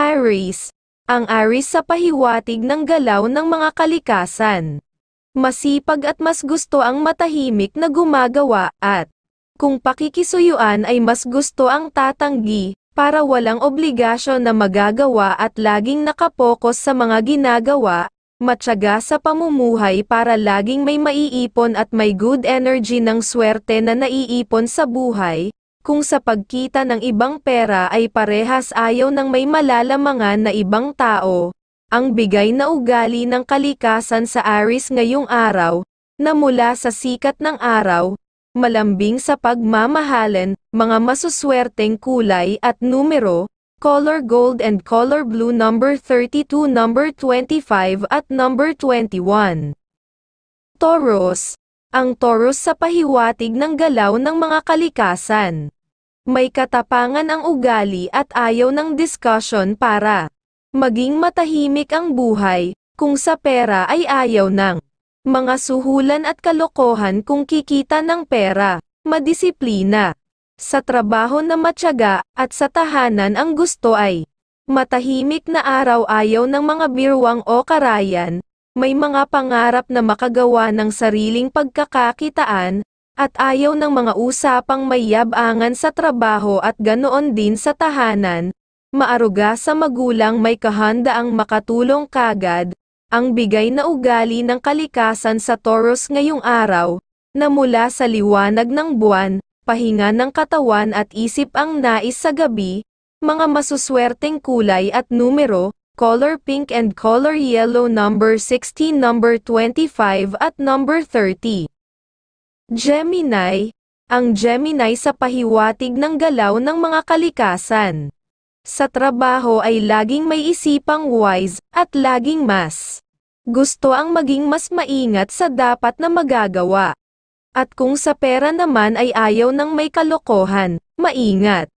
Aries. Ang Aries sa pahiwatig ng galaw ng mga kalikasan. Masipag at mas gusto ang matahimik na gumagawa at, kung pakikisuyuan ay mas gusto ang tatanggi, para walang obligasyon na magagawa at laging nakapokus sa mga ginagawa, matyaga sa pamumuhay para laging may maiipon at may good energy ng swerte na naiipon sa buhay. Kung sa pagkita ng ibang pera ay parehas ayaw ng may malalamangan na ibang tao, ang bigay na ugali ng kalikasan sa Aries ngayong araw, na mula sa sikat ng araw, malambing sa pagmamahalan, mga masuswerteng kulay at numero, color gold and color blue number 32, number 25 at number 21. Taurus. Ang Taurus sa pahiwatig ng galaw ng mga kalikasan. May katapangan ang ugali at ayaw ng discussion para maging matahimik ang buhay, kung sa pera ay ayaw ng mga suhulan at kalokohan kung kikita ng pera, madisiplina. Sa trabaho na matyaga, at sa tahanan ang gusto ay matahimik na araw ayaw ng mga birwang o karayan. May mga pangarap na makagawa ng sariling pagkakakitaan, at ayaw ng mga usapang may yabangan sa trabaho at ganoon din sa tahanan. Maaruga sa magulang may kahandaang makatulong kagad, ang bigay na ugali ng kalikasan sa Taurus ngayong araw, na mula sa liwanag ng buwan, pahinga ng katawan at isip ang nais sa gabi, mga masuswerteng kulay at numero, color pink and color yellow number 16, number 25 at number 30. Gemini. Ang Gemini sa pahiwatig ng galaw ng mga kalikasan. Sa trabaho ay laging may isipang wise, at laging mas gusto ang maging mas maingat sa dapat na magagawa. At kung sa pera naman ay ayaw ng may kalokohan, maingat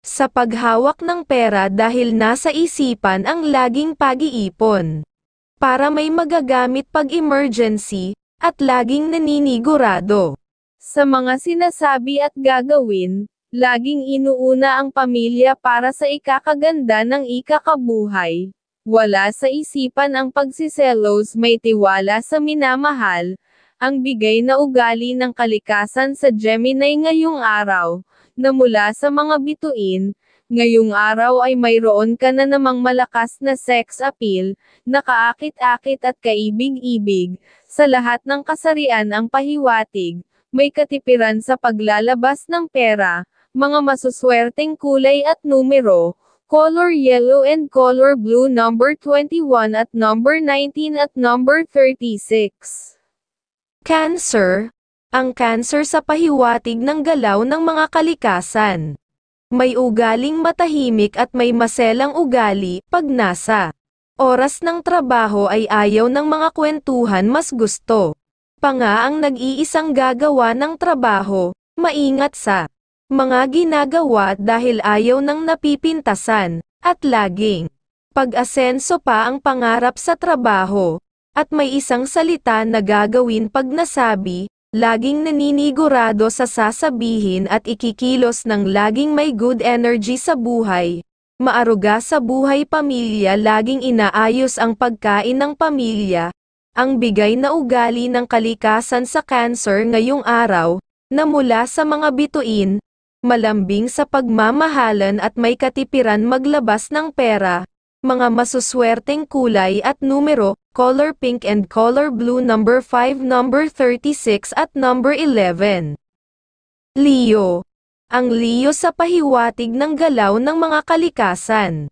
sa paghawak ng pera dahil nasa isipan ang laging pag-iipon. Para may magagamit pag emergency, at laging naninigurado sa mga sinasabi at gagawin, laging inuuna ang pamilya para sa ikakaganda ng ikakabuhay. Wala sa isipan ang pagsiselos, may tiwala sa minamahal, ang bigay na ugali ng kalikasan sa Gemini ngayong araw, na mula sa mga bituin, ngayong araw ay mayroon ka na namang malakas na sex appeal, na kaakit-akit at kaibig-ibig, sa lahat ng kasarian ang pahiwatig, may katipiran sa paglalabas ng pera, mga masuswerteng kulay at numero, color yellow and color blue number 21 at number 19 at number 36. Cancer. Ang Cancer sa pahiwatig ng galaw ng mga kalikasan. May ugaling matahimik at may maselang ugali pag nasa oras ng trabaho ay ayaw ng mga kwentuhan, mas gusto pa nga ang nag-iisang gagawa ng trabaho, maingat sa mga ginagawa dahil ayaw ng napipintasan, at laging pag-asenso pa ang pangarap sa trabaho, at may isang salita na gagawin pag nasabi, laging naninigurado sa sasabihin at ikikilos ng laging may good energy sa buhay. Maaruga sa buhay pamilya, laging inaayos ang pagkain ng pamilya. Ang bigay na ugali ng kalikasan sa Cancer ngayong araw, na mula sa mga bituin, malambing sa pagmamahalan at may katipiran maglabas ng pera, mga masuswerteng kulay at numero, color pink and color blue number 5, number 36 at number 11. Leo. Ang Leo sa pahiwatig ng galaw ng mga kalikasan.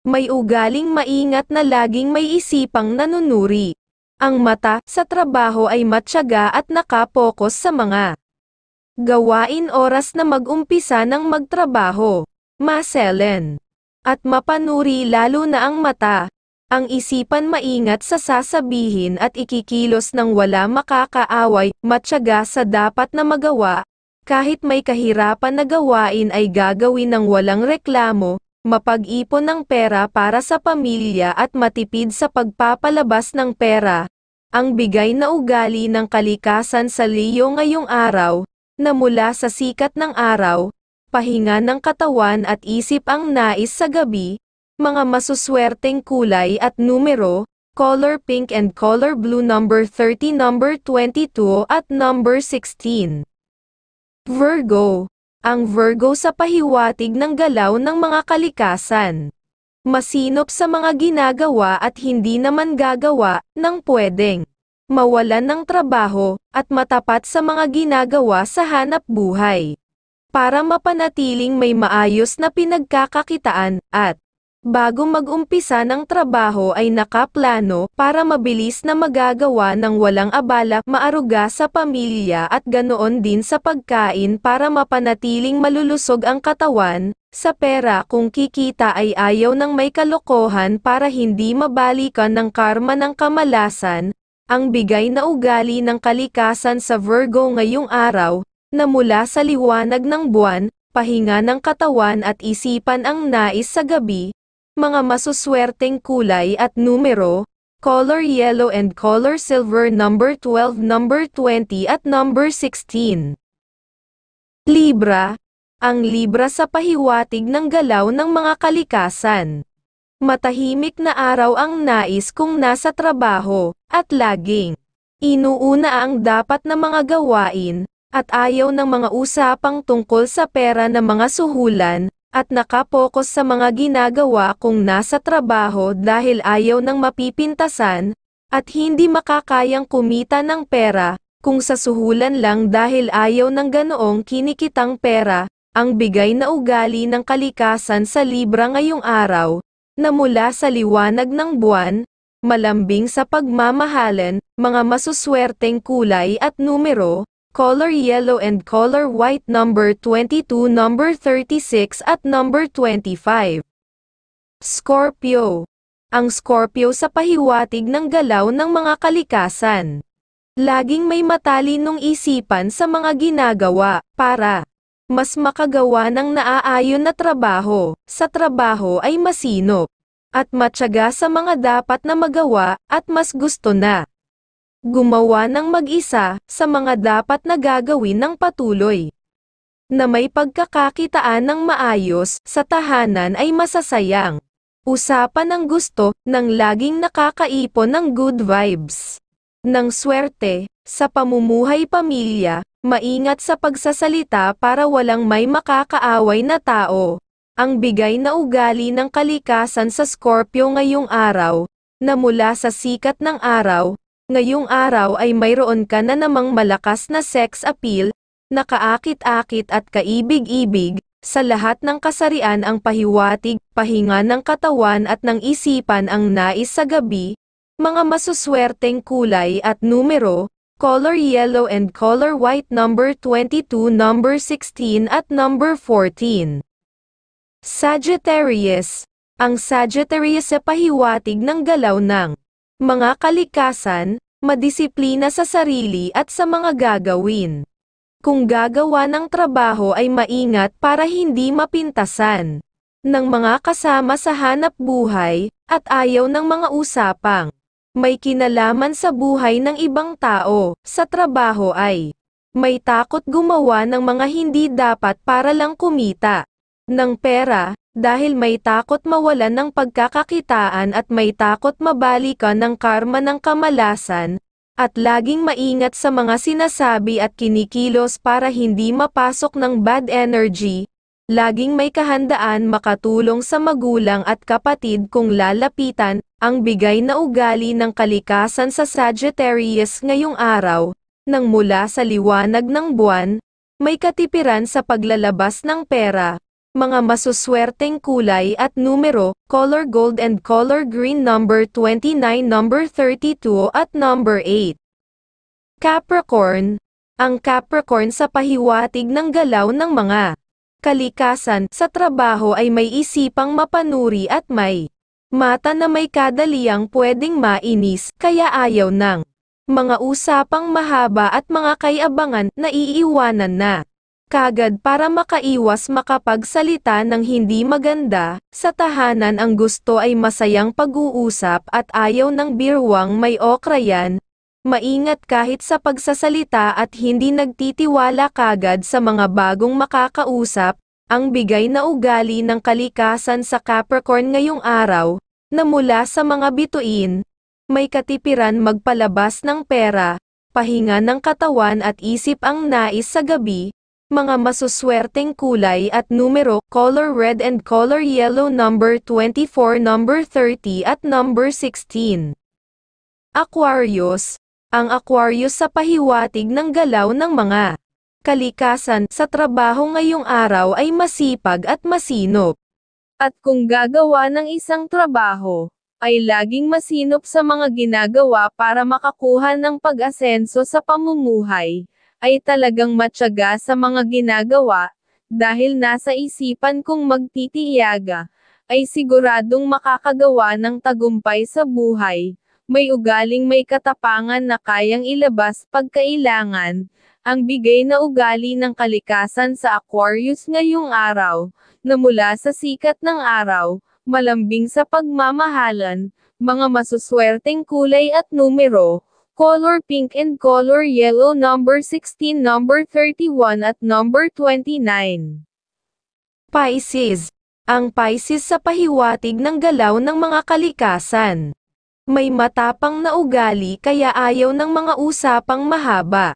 May ugaling maingat na laging may isipang nanunuri. Ang mata sa trabaho ay matyaga at nakapokus sa mga gawain oras na mag-umpisa ng magtrabaho. Maselen at mapanuri, lalo na ang mata. Ang isipan maingat sa sasabihin at ikikilos ng wala makakaaway, matyaga sa dapat na magawa, kahit may kahirapan na gawain ay gagawin ng walang reklamo, mapag-ipon ng pera para sa pamilya at matipid sa pagpapalabas ng pera. Ang bigay na ugali ng kalikasan sa Leo ngayong araw, na mula sa sikat ng araw, pahinga ng katawan at isip ang nais sa gabi, Mga masuswerteng kulay at numero, color pink and color blue number 30, number 22 at number 16. Virgo. Ang Virgo sa pahiwatig ng galaw ng mga kalikasan. Masinop sa mga ginagawa at hindi naman gagawa ng pwedeng mawalan ng trabaho, at matapat sa mga ginagawa sa hanap buhay. Para mapanatiling may maayos na pinagkakakitaan, at bago mag-umpisa ng trabaho ay nakaplano para mabilis na magagawa ng walang abala, maaruga sa pamilya at ganoon din sa pagkain para mapanatiling malulusog ang katawan. Sa pera kung kikita ay ayaw ng may kalokohan para hindi mabalikan ng karma ng kamalasan. Ang bigay na ugali ng kalikasan sa Virgo ngayong araw, na mula sa liwanag ng buwan, pahinga ng katawan at isipan ang nais sa gabi, mga masuswerteng kulay at numero, color yellow and color silver number 12, number 20 at number 16. Libra. Ang Libra sa pahiwatig ng galaw ng mga kalikasan. Matahimik na araw ang nais kung nasa trabaho, at laging inuuna ang dapat na mga gawain, at ayaw ng mga usapang tungkol sa pera na mga suhulan, at nakapokus sa mga ginagawa kung nasa trabaho dahil ayaw ng mapipintasan, at hindi makakayang kumita ng pera, kung sa suhulan lang dahil ayaw ng ganoong kinikitang pera. Ang bigay na ugali ng kalikasan sa Libra ngayong araw, na mula sa liwanag ng buwan, malambing sa pagmamahalan, mga masuswerteng kulay at numero, color yellow and color white number 22, number 36 at number 25. Scorpio. Ang Scorpio sa pahiwatig ng galaw ng mga kalikasan. Laging may matalinong isipan sa mga ginagawa, para mas makagawa ng naaayon na trabaho, sa trabaho ay masinop, at matyaga sa mga dapat na magawa, at mas gusto na gumawa ng mag-isa, sa mga dapat na gagawin ng patuloy. Na may pagkakakitaan ng maayos, sa tahanan ay masasayang. Usapan ng gusto, ng laging nakakaipon ng good vibes. Ng swerte, sa pamumuhay pamilya, maingat sa pagsasalita para walang may makakaaway na tao. Ang bigay na ugali ng kalikasan sa Scorpio ngayong araw, na mula sa sikat ng araw, ngayong araw ay mayroon ka na namang malakas na sex appeal, na kaakit-akit at kaibig-ibig, sa lahat ng kasarian ang pahiwatig, pahinga ng katawan at ng isipan ang nais sa gabi, mga masuswerteng kulay at numero, color yellow and color white number 22, number 16 at number 14. Sagittarius. Ang Sagittarius sa pahiwatig ng galaw ng mga kalikasan, madisiplina sa sarili at sa mga gagawin. Kung gagawa ng trabaho ay maingat para hindi mapintasan ng mga kasama sa hanap buhay, at ayaw ng mga usapang may kinalaman sa buhay ng ibang tao. Sa trabaho ay may takot gumawa ng mga hindi dapat para lang kumita ng pera, dahil may takot mawalan ng pagkakakitaan at may takot mabalikan ng karma ng kamalasan, at laging maingat sa mga sinasabi at kinikilos para hindi mapasok ng bad energy. Laging may kahandaan makatulong sa magulang at kapatid kung lalapitan. Ang bigay na ugali ng kalikasan sa Sagittarius ngayong araw, nang mula sa liwanag ng buwan, may katipiran sa paglalabas ng pera, mga masuswerteng kulay at numero, color gold and color green number 29, number 32 at number 8. Capricorn. Ang Capricorn sa pahiwatig ng galaw ng mga kalikasan sa trabaho ay may isipang mapanuri at may mata na may kadaliang pwedeng mainis, kaya ayaw ng mga usapang mahaba at mga kayabangan na iiwanan na kagad para makaiwas makapagsalita ng hindi maganda. Sa tahanan ang gusto ay masayang pag-uusap at ayaw ng birwang may okrayan. Maingat kahit sa pagsasalita at hindi nagtitiwala kagad sa mga bagong makakausap. Ang bigay na ugali ng kalikasan sa Capricorn ngayong araw, na mula sa mga bituin, may katipiran magpalabas ng pera, pahinga ng katawan at isip ang nais sa gabi, mga masuswerteng kulay at numero, color red and color yellow, number 24, number 30 at number 16. Aquarius, ang Aquarius sa pahiwatig ng galaw ng mga kalikasan sa trabaho ngayong araw ay masipag at masinop. At kung gagawa ng isang trabaho, ay laging masinop sa mga ginagawa para makakuha ng pag-asenso sa pamumuhay, ay talagang matyaga sa mga ginagawa, dahil nasa isipan kung magtitiyaga, ay siguradong makakagawa ng tagumpay sa buhay, may ugaling may katapangan na kayang ilabas pagkailangan. Ang bigay na ugali ng kalikasan sa Aquarius ngayong araw, na mula sa sikat ng araw, malambing sa pagmamahalan, mga masuswerteng kulay at numero, color pink and color yellow, number 16, number 31 at number 29. Pisces, ang Pisces sa pahiwatig ng galaw ng mga kalikasan. May matapang na ugali kaya ayaw ng mga usapang mahaba.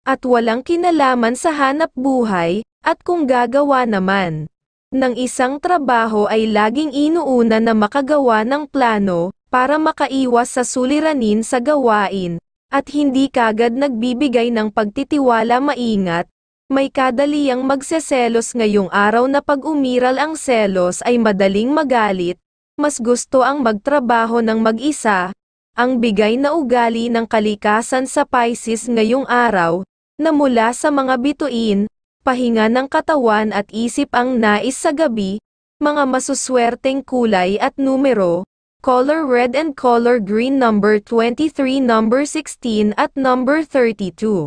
At walang kinalaman sa hanap buhay, at kung gagawa naman ng isang trabaho ay laging inuuna na makagawa ng plano, para makaiwas sa suliranin sa gawain, at hindi kagad nagbibigay ng pagtitiwala. Maingat, may kadaliang magseselos ngayong araw na pag umiral ang selos ay madaling magalit, mas gusto ang magtrabaho ng mag-isa. Ang bigay na ugali ng kalikasan sa Pisces ngayong araw, na mula sa mga bituin, pahinga ng katawan at isip ang nais sa gabi, mga masuswerteng kulay at numero, color red and color green, number 23, number 16 at number 32.